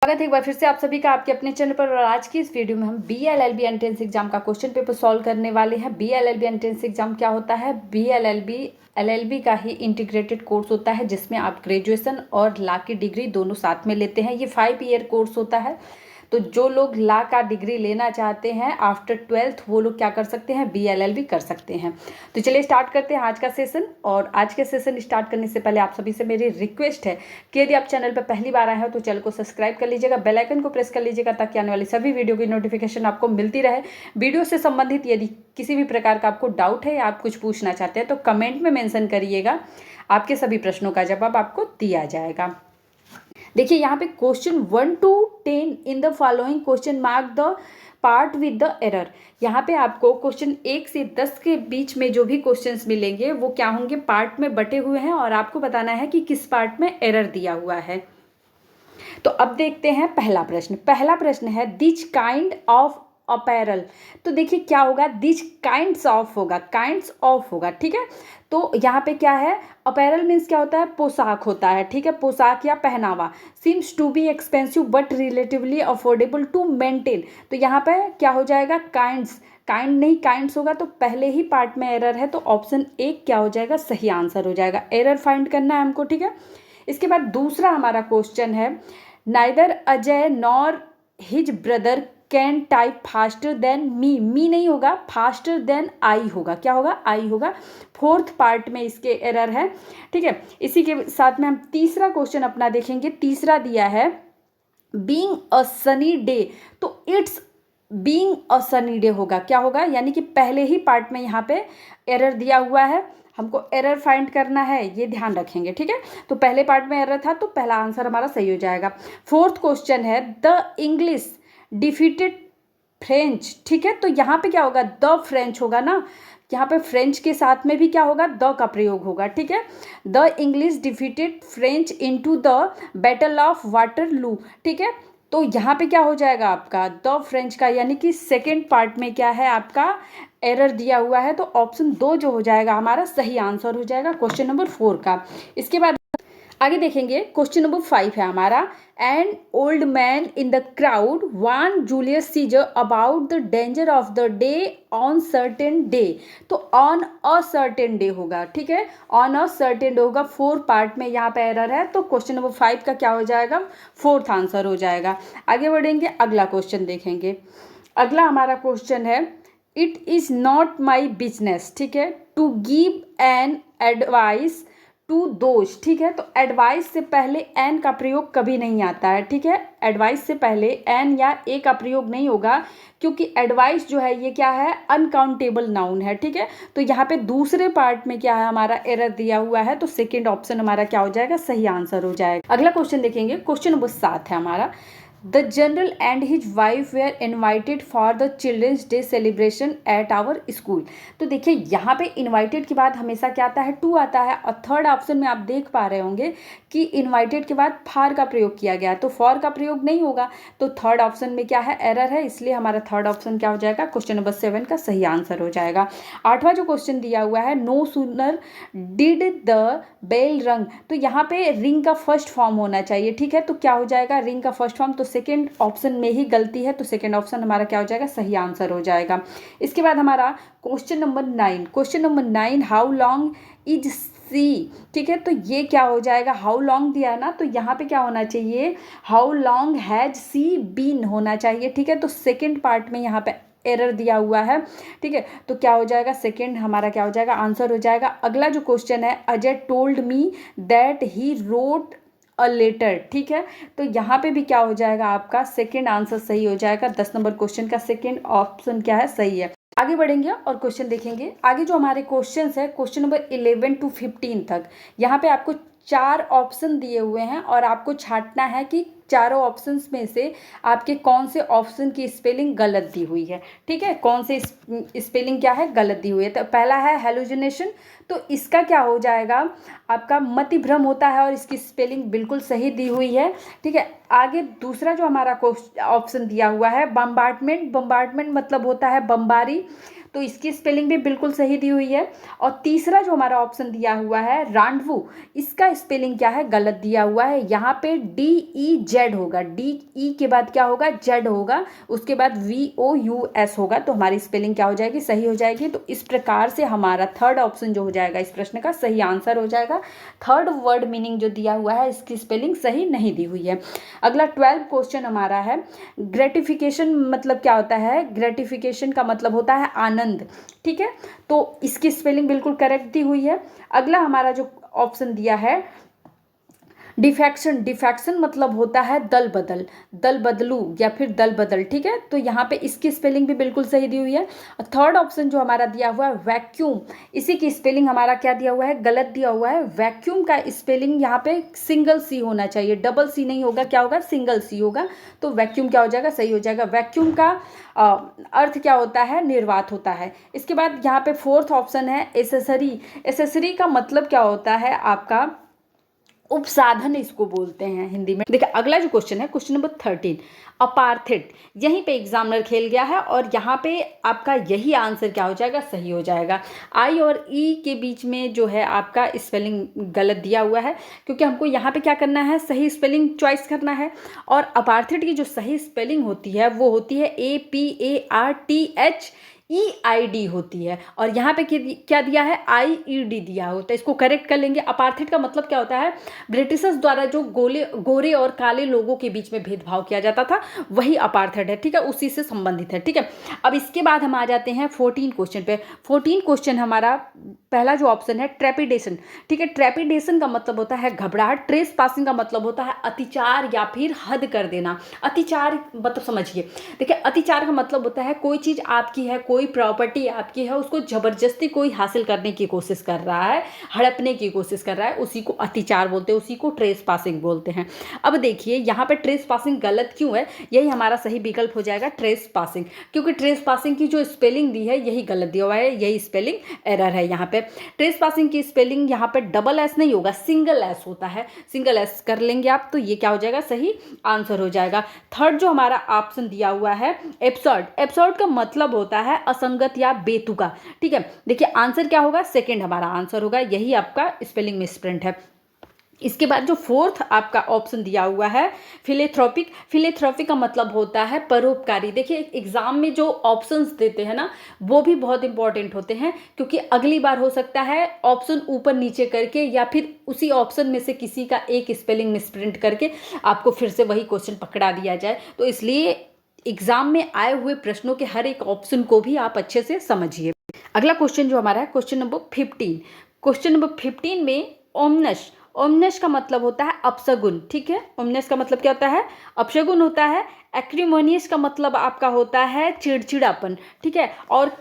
स्वागत है एक बार फिर से आप सभी का आपके अपने चैनल पर। और आज की इस वीडियो में हम BLLB एंट्रेंस एग्जाम का क्वेश्चन पेपर सॉल्व करने वाले हैं। BLLB एंट्रेंस एग्जाम क्या होता है? BLLB LLB का ही इंटीग्रेटेड कोर्स होता है जिसमें आप ग्रेजुएशन और लॉ की डिग्री दोनों साथ में लेते हैं। ये 5 ईयर कोर्स होता है। तो जो लोग लॉ का डिग्री लेना चाहते हैं आफ्टर 12th वो लोग क्या कर सकते हैं? BLLB कर सकते हैं। तो चलिए स्टार्ट करते हैं आज का सेशन। और आज के सेशन स्टार्ट करने से पहले आप सभी से मेरी रिक्वेस्ट है कि यदि आप चैनल पर पहली बार आए हैं तो चैनल को सब्सक्राइब कर लीजिएगा, बेल आइकन को प्रेस कर लीजिएगा ताकि आने वाली सभी वीडियो की नोटिफिकेशन आपको मिलती रहे। वीडियो से संबंधित यदि किसी भी प्रकार का आपको डाउट है या आप कुछ पूछना चाहते हैं तो कमेंट में मेंशन करिएगा, आपके सभी प्रश्नों का जवाब आपको दिया जाएगा। देखिए यहाँ पे question 1 to 10 in the following question mark the part with the error. यहाँ पे आपको क्वेश्चन 1 से 10 के बीच में जो भी क्वेश्चंस मिलेंगे वो क्या होंगे? पार्ट में बटे हुए हैं और आपको बताना है कि किस पार्ट में एरर दिया हुआ है। तो अब देखते हैं पहला प्रश्न। पहला प्रश्न है दिच काइंड ऑफ अपैरल। तो देखिए क्या होगा? दिच काइंड्स ऑफ होगा, काइंड्स ऑफ होगा, ठीक है। तो यहाँ पे क्या है? अपैरल मीन्स क्या होता है? पोशाक होता है, ठीक है, पोशाक या पहनावा। Seems to be expensive but relatively affordable to maintain. तो यहाँ पे क्या हो जाएगा? काइंड्स, काइंड नहीं काइंड्स होगा तो पहले ही पार्ट में एरर है तो ऑप्शन 1 क्या हो जाएगा? सही आंसर हो जाएगा। एरर फाइंड करना है हमको, ठीक है। इसके बाद दूसरा हमारा क्वेश्चन है neither Ajay nor his brother can type faster than me नहीं होगा, फास्टर देन आई होगा। क्या होगा? आई होगा। 4th पार्ट में इसके एरर है, ठीक है। इसी के साथ में हम तीसरा क्वेश्चन अपना देखेंगे। तीसरा दिया है बीइंग अ सनी डे, तो it's being a sunny day होगा। क्या होगा? यानी कि पहले ही पार्ट में यहाँ पे एरर दिया हुआ है, हमको एरर फाइंड करना है, ये ध्यान रखेंगे, ठीक है। तो पहले पार्ट में एरर था तो पहला आंसर हमारा सही हो जाएगा। 4th क्वेश्चन है द इंग्लिश डिफीटेड फ्रेंच, ठीक है। तो यहाँ पे क्या होगा? द फ्रेंच होगा ना, यहाँ पे फ्रेंच के साथ में भी क्या होगा? द का प्रयोग होगा, ठीक है। The English defeated French into the battle of Waterloo, ठीक है। तो यहाँ पे क्या हो जाएगा आपका? द फ्रेंच का, यानी कि सेकेंड पार्ट में क्या है आपका? एरर दिया हुआ है तो ऑप्शन 2 जो हो जाएगा हमारा सही आंसर हो जाएगा क्वेश्चन नंबर 4 का। इसके बाद आगे देखेंगे क्वेश्चन नंबर 5 है हमारा। An old man in the crowd warn Julius Caesar about the danger of the day on certain day. तो ऑन अ सर्टेन डे होगा, ठीक है, ऑन अ सर्टेन डे होगा। 4 पार्ट में यहाँ पे एरर है तो क्वेश्चन नंबर 5 का क्या हो जाएगा? 4th आंसर हो जाएगा। आगे बढ़ेंगे, अगला क्वेश्चन देखेंगे। अगला हमारा क्वेश्चन है it is not my business, ठीक है, to give an advice to those, ठीक है। तो एडवाइस से पहले एन का प्रयोग कभी नहीं आता है, ठीक है। एडवाइस से पहले एन या ए का प्रयोग नहीं होगा क्योंकि एडवाइस जो है ये क्या है? अनकाउंटेबल नाउन है, ठीक है। तो यहाँ पे दूसरे पार्ट में क्या है हमारा? एरर दिया हुआ है तो सेकेंड ऑप्शन हमारा क्या हो जाएगा? सही आंसर हो जाएगा। अगला क्वेश्चन देखेंगे, क्वेश्चन नंबर 7 है हमारा। The general and his wife were invited for the Children's Day celebration at our school. तो देखिए यहाँ पे इन्वाइटेड के बाद हमेशा क्या आता है? टू आता है। और थर्ड ऑप्शन में आप देख पा रहे होंगे कि इन्वाइटेड के बाद फॉर का प्रयोग किया गया है तो फॉर का प्रयोग नहीं होगा। तो थर्ड ऑप्शन में क्या है? एरर है, इसलिए हमारा थर्ड ऑप्शन क्या हो जाएगा? क्वेश्चन नंबर 7 का सही आंसर हो जाएगा। 8वां जो क्वेश्चन दिया हुआ है no sooner did the bell rang. तो यहाँ पे रिंग का फर्स्ट फॉर्म होना चाहिए, ठीक है। तो क्या हो जाएगा? रिंग का फर्स्ट फॉर्म, तो सेकेंड ऑप्शन में ही गलती है तो सेकेंड ऑप्शन हमारा क्या हो जाएगा? सही आंसर हो जाएगा। इसके बाद हमारा question number 9। Question number 9 how long is she, ठीक है। तो ये क्या हो जाएगा? हाउ लॉन्ग दिया है ना, तो यहाँ पे क्या होना चाहिए? How long has she been होना चाहिए, ठीक है। तो सेकेंड पार्ट में यहाँ पे एरर दिया हुआ है, ठीक है। तो क्या हो जाएगा? सेकेंड हमारा क्या हो जाएगा? आंसर हो जाएगा। अगला जो क्वेश्चन है Ajay told me that he wrote a letter, ठीक है। तो यहाँ पे भी क्या हो जाएगा आपका? सेकेंड आंसर सही हो जाएगा। 10 नंबर क्वेश्चन का सेकेंड ऑप्शन क्या है? सही है। आगे बढ़ेंगे और क्वेश्चन देखेंगे। आगे जो हमारे क्वेश्चंस है क्वेश्चन नंबर 11 to 15 तक, यहाँ पे आपको 4 ऑप्शन दिए हुए हैं और आपको छांटना है कि चारों ऑप्शंस में से आपके कौन से ऑप्शन की स्पेलिंग गलत दी हुई है, ठीक है। कौन से स्पेलिंग क्या है? गलत दी हुई है। तो पहला है हेलुसिनेशन, तो इसका क्या हो जाएगा? आपका मति भ्रम होता है और इसकी स्पेलिंग बिल्कुल सही दी हुई है, ठीक है। आगे दूसरा जो हमारा ऑप्शन दिया हुआ है बम्बार्टमेंट, बम्बार्टमेंट मतलब होता है बमबारी, तो इसकी स्पेलिंग भी बिल्कुल सही दी हुई है। और तीसरा जो हमारा ऑप्शन दिया हुआ है रांडवू, इसका स्पेलिंग क्या है, गलत दिया हुआ है। यहाँ पे DEZ होगा, DE के बाद क्या होगा, Z होगा, उसके बाद VOUS होगा, तो हमारी स्पेलिंग क्या हो जाएगी, सही हो जाएगी। तो इस प्रकार से हमारा थर्ड ऑप्शन जो हो जाएगा इस प्रश्न का सही आंसर हो जाएगा। थर्ड वर्ड मीनिंग जो दिया हुआ है इसकी स्पेलिंग सही नहीं दी हुई है। अगला 12 क्वेश्चन हमारा है, ग्रेटिफिकेशन मतलब क्या होता है, ग्रेटिफिकेशन का मतलब होता है आनंद, ठीक है, तो इसकी स्पेलिंग बिल्कुल करेक्ट दी हुई है। अगला हमारा जो ऑप्शन दिया है डिफेक्शन, डिफेक्शन मतलब होता है दल बदल, दल बदलू या फिर दल बदल, ठीक है, तो यहाँ पे इसकी स्पेलिंग भी बिल्कुल सही दी हुई है। थर्ड ऑप्शन जो हमारा दिया हुआ है वैक्यूम, इसी की स्पेलिंग हमारा क्या दिया हुआ है, गलत दिया हुआ है। वैक्यूम का स्पेलिंग यहाँ पे सिंगल सी होना चाहिए, डबल सी नहीं होगा, क्या होगा, सिंगल सी होगा, तो वैक्यूम क्या हो जाएगा, सही हो जाएगा। वैक्यूम का अर्थ क्या होता है, निर्वात होता है। इसके बाद यहाँ पे फोर्थ ऑप्शन है एसेसरी, एसेसरी का मतलब क्या होता है आपका उपसाधन, इसको बोलते हैं हिंदी में। देखिए अगला जो क्वेश्चन है क्वेश्चन नंबर 13, अपार्थिड, यहीं पे एग्जामिनर खेल गया है और यहाँ पे आपका यही आंसर क्या हो जाएगा, सही हो जाएगा। आई और ई के बीच में जो है आपका स्पेलिंग गलत दिया हुआ है, क्योंकि हमको यहाँ पे क्या करना है, सही स्पेलिंग चॉइस करना है। और अपार्थिड की जो सही स्पेलिंग होती है वो होती है APARTHEID होती है, और यहाँ पे क्या दिया है, IED दिया होता है। इसको करेक्ट कर लेंगे। अपार्थिड का मतलब क्या होता है, ब्रिटिशर्स द्वारा जो गोरे और काले लोगों के बीच में भेदभाव किया जाता था, वही अपार्थिड है, ठीक है, उसी से संबंधित है, ठीक है। अब इसके बाद हम आ जाते हैं 14 क्वेश्चन पे। 14 क्वेश्चन हमारा पहला जो ऑप्शन है ट्रेपिडेशन, ठीक है, ट्रेपिडेशन का मतलब होता है घबराहट। ट्रेस पासिंग का मतलब होता है अतिचार या फिर हद कर देना। अतिचार मतलब समझिए, देखिए अतिचार का मतलब होता है कोई चीज़ आपकी है, कोई प्रॉपर्टी आपकी है, उसको जबरदस्ती कोई हासिल करने की कोशिश कर रहा है, हड़पने की कोशिश कर रहा है, उसी को अतिचार बोलते हैं, उसी को ट्रेस पासिंग बोलते हैं। अब देखिए यहाँ पे ट्रेस पासिंग गलत क्यों है, यही हमारा सही विकल्प हो जाएगा ट्रेस पासिंग, क्योंकि ट्रेस पासिंग की जो स्पेलिंग दी है यही गलत दिया हुआ है, यही स्पेलिंग एरर है। यहाँ पे ट्रेस पासिंग की स्पेलिंग यहाँ पे डबल एस नहीं होगा, सिंगल एस होता है, सिंगल एस कर लेंगे आप, तो ये क्या हो जाएगा, सही आंसर हो जाएगा। थर्ड जो हमारा ऑप्शन दिया हुआ है एब्सर्ड, एब्सर्ड का मतलब होता है असंगत या बेतुका, ठीक है। देखिए आंसर क्या होगा, सेकंड हमारा आंसर होगा, यही आपका स्पेलिंग मिसप्रिंट है। इसके बाद जो फोर्थ आपका ऑप्शन दिया हुआ है फिलेथ्रोपिक, फिलेथ्रोपिक का मतलब होता है परोपकारी। देखिए एग्जाम में जो ऑप्शंस देते हैं ना वो भी बहुत इंपॉर्टेंट होते हैं, क्योंकि अगली बार हो सकता है ऑप्शन ऊपर नीचे करके या फिर उसी ऑप्शन में से किसी का एक स्पेलिंग मिसप्रिंट करके आपको फिर से वही क्वेश्चन पकड़ा दिया जाए, तो इसलिए एग्जाम में आए हुए प्रश्नों के हर एक ऑप्शन को भी आप अच्छे से समझिए। अगला क्वेश्चन जो हमारा है क्वेश्चन नंबर 15, क्वेश्चन नंबर 15 में ओमनस, ओमनस का मतलब होता है अपशगुन, ठीक है, ओमनस का मतलब क्या होता है, अपशगुन होता है। एक्रिमोनियस का मतलब आपका होता है चिड़चिड़ापन, ठीक है, और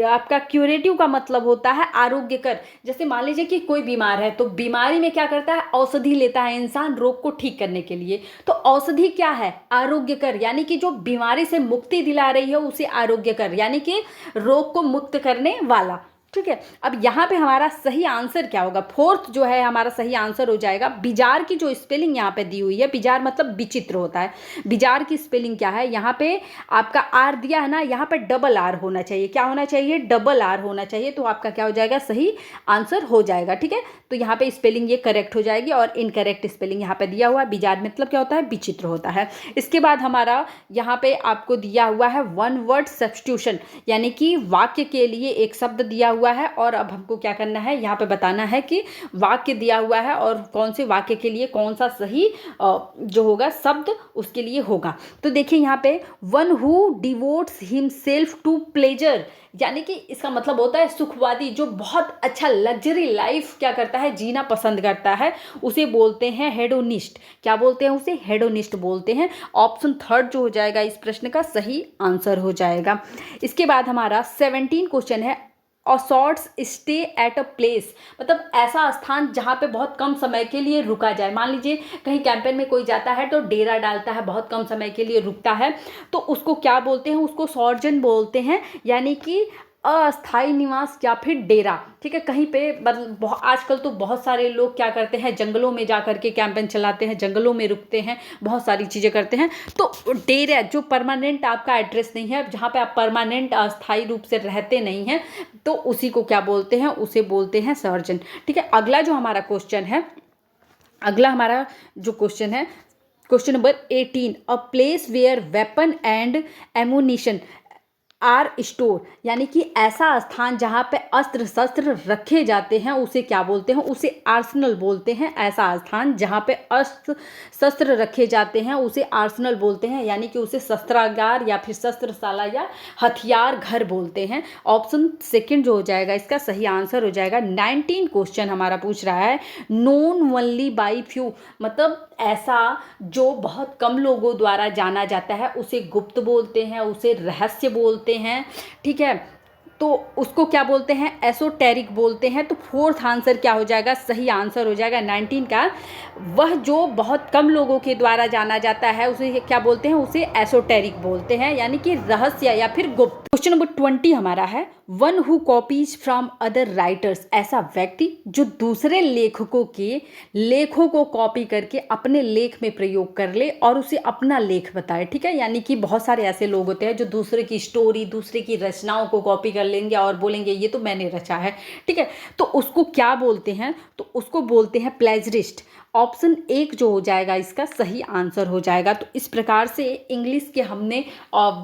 आपका क्यूरेटिव का मतलब होता है आरोग्यकर। जैसे मान लीजिए कि कोई बीमार है तो बीमारी में क्या करता है, औषधि लेता है इंसान रोग को ठीक करने के लिए, तो औषधि क्या है, आरोग्यकर, यानी कि जो बीमारी से मुक्ति दिला रही है उसे आरोग्यकर, यानी कि रोग को मुक्त करने वाला, ठीक है। अब यहाँ पे हमारा सही आंसर क्या होगा, फोर्थ जो है हमारा सही आंसर हो जाएगा बिजार की जो स्पेलिंग यहाँ पे दी हुई है, बिजार मतलब विचित्र होता है, बिजार की स्पेलिंग क्या है, यहाँ पे आपका आर दिया है ना, यहाँ पे डबल आर होना चाहिए, क्या होना चाहिए, डबल आर होना चाहिए, तो आपका क्या हो जाएगा, सही आंसर हो जाएगा, ठीक है। तो यहाँ पे स्पेलिंग ये करेक्ट हो जाएगी, और इनकरेक्ट स्पेलिंग यहाँ पे दिया हुआ है, बिजार मतलब क्या होता है, विचित्र होता है। इसके बाद हमारा यहाँ पे आपको दिया हुआ है वन वर्ड सब्स्टिट्यूशन, यानी कि वाक्य के लिए एक शब्द दिया हुआ है, और अब हमको क्या करना है, यहाँ पे बताना है कि वाक्य दिया हुआ है और कौन से वाक्य के लिए कौन सा सही जो होगा शब्द उसके लिए होगा। तो देखिए यहाँ पे one who devotes himself to pleasure, यानी कि इसका मतलब होता है सुखवादी, जो बहुत अच्छा लग्जरी लाइफ क्या करता है, जीना पसंद करता है, उसे बोलते हैं हेडोनिस्ट। क्या बोलते हैं उसे, हेडोनिस्ट बोलते हैं। ऑप्शन थर्ड जो हो जाएगा इस प्रश्न का सही आंसर हो जाएगा। इसके बाद हमारा 17 क्वेश्चन है असॉर्ट्स स्टे एट अ प्लेस, मतलब ऐसा स्थान जहाँ पे बहुत कम समय के लिए रुका जाए। मान लीजिए कहीं कैंपेन में कोई जाता है तो डेरा डालता है, बहुत कम समय के लिए रुकता है, तो उसको क्या बोलते हैं, उसको सॉर्जन बोलते हैं, यानी कि अस्थाई निवास या फिर डेरा, ठीक है, कहीं पे मतलब आजकल तो बहुत सारे लोग क्या करते हैं, जंगलों में जा करके कैंपेन चलाते हैं, जंगलों में रुकते हैं, बहुत सारी चीज़ें करते हैं। तो डेरा जो परमानेंट आपका एड्रेस नहीं है, जहाँ पे आप परमानेंट अस्थाई रूप से रहते नहीं हैं, तो उसी को क्या बोलते हैं, उसे बोलते हैं सर्जन। ठीक है, अगला जो हमारा क्वेश्चन है, अगला हमारा जो क्वेश्चन है, question number 18, a place where weapon and ammunition are store, यानी कि ऐसा स्थान जहाँ पे अस्त्र शस्त्र रखे जाते हैं उसे क्या बोलते हैं, उसे आर्सनल बोलते हैं। ऐसा स्थान जहाँ पे अस्त्र शस्त्र रखे जाते हैं उसे आर्सनल बोलते हैं, यानी कि उसे शस्त्रागार या फिर शस्त्रशाला या हथियार घर बोलते हैं। ऑप्शन सेकंड जो हो जाएगा इसका सही आंसर हो जाएगा। 19 क्वेश्चन हमारा पूछ रहा है, नोन ओनली बाई फ्यू, मतलब ऐसा जो बहुत कम लोगों द्वारा जाना जाता है उसे गुप्त बोलते हैं, उसे रहस्य बोलते हैं। ठीक है, तो उसको क्या बोलते हैं, एसोटेरिक बोलते हैं। तो फोर्थ आंसर क्या हो जाएगा, सही आंसर हो जाएगा 19 का, वह जो बहुत कम लोगों के द्वारा जाना जाता है उसे क्या बोलते हैं, उसे एसोटेरिक बोलते हैं, यानी कि रहस्य या फिर गुप्त। क्वेश्चन नंबर 20 हमारा है, one who copies from other writers, ऐसा व्यक्ति जो दूसरे लेखकों के लेखों को कॉपी करके अपने लेख में प्रयोग कर ले और उसे अपना लेख बताए। ठीक है, यानी कि बहुत सारे ऐसे लोग होते हैं जो दूसरे की स्टोरी, दूसरे की रचनाओं को कॉपी कर लेंगे और बोलेंगे ये तो मैंने रचा है। ठीक है, तो उसको क्या बोलते हैं, तो उसको बोलते हैं प्लेजरिस्ट। ऑप्शन एक जो हो जाएगा इसका सही आंसर हो जाएगा। तो इस प्रकार से इंग्लिश के हमने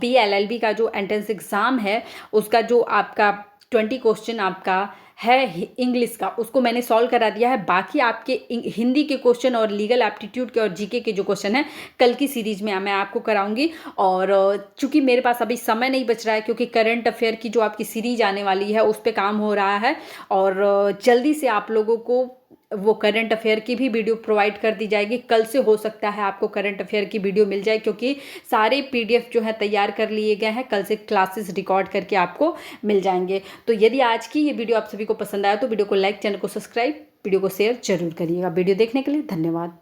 BLLB का जो एंट्रेंस एग्ज़ाम है उसका जो आपका 20 क्वेश्चन आपका है इंग्लिश का, उसको मैंने सॉल्व करा दिया है। बाकी आपके हिंदी के क्वेश्चन और लीगल एप्टीट्यूड के और जीके के जो क्वेश्चन हैं कल की सीरीज में मैं आपको कराऊंगी। और चूंकि मेरे पास अभी समय नहीं बच रहा है क्योंकि करंट अफेयर की जो आपकी सीरीज आने वाली है उस पर काम हो रहा है, और जल्दी से आप लोगों को वो करंट अफेयर की भी वीडियो प्रोवाइड कर दी जाएगी। कल से हो सकता है आपको करंट अफेयर की वीडियो मिल जाए, क्योंकि सारे PDF जो है तैयार कर लिए गए हैं, कल से क्लासेस रिकॉर्ड करके आपको मिल जाएंगे। तो यदि आज की ये वीडियो आप सभी को पसंद आया तो वीडियो को लाइक, चैनल को सब्सक्राइब, वीडियो को शेयर जरूर करिएगा। वीडियो देखने के लिए धन्यवाद।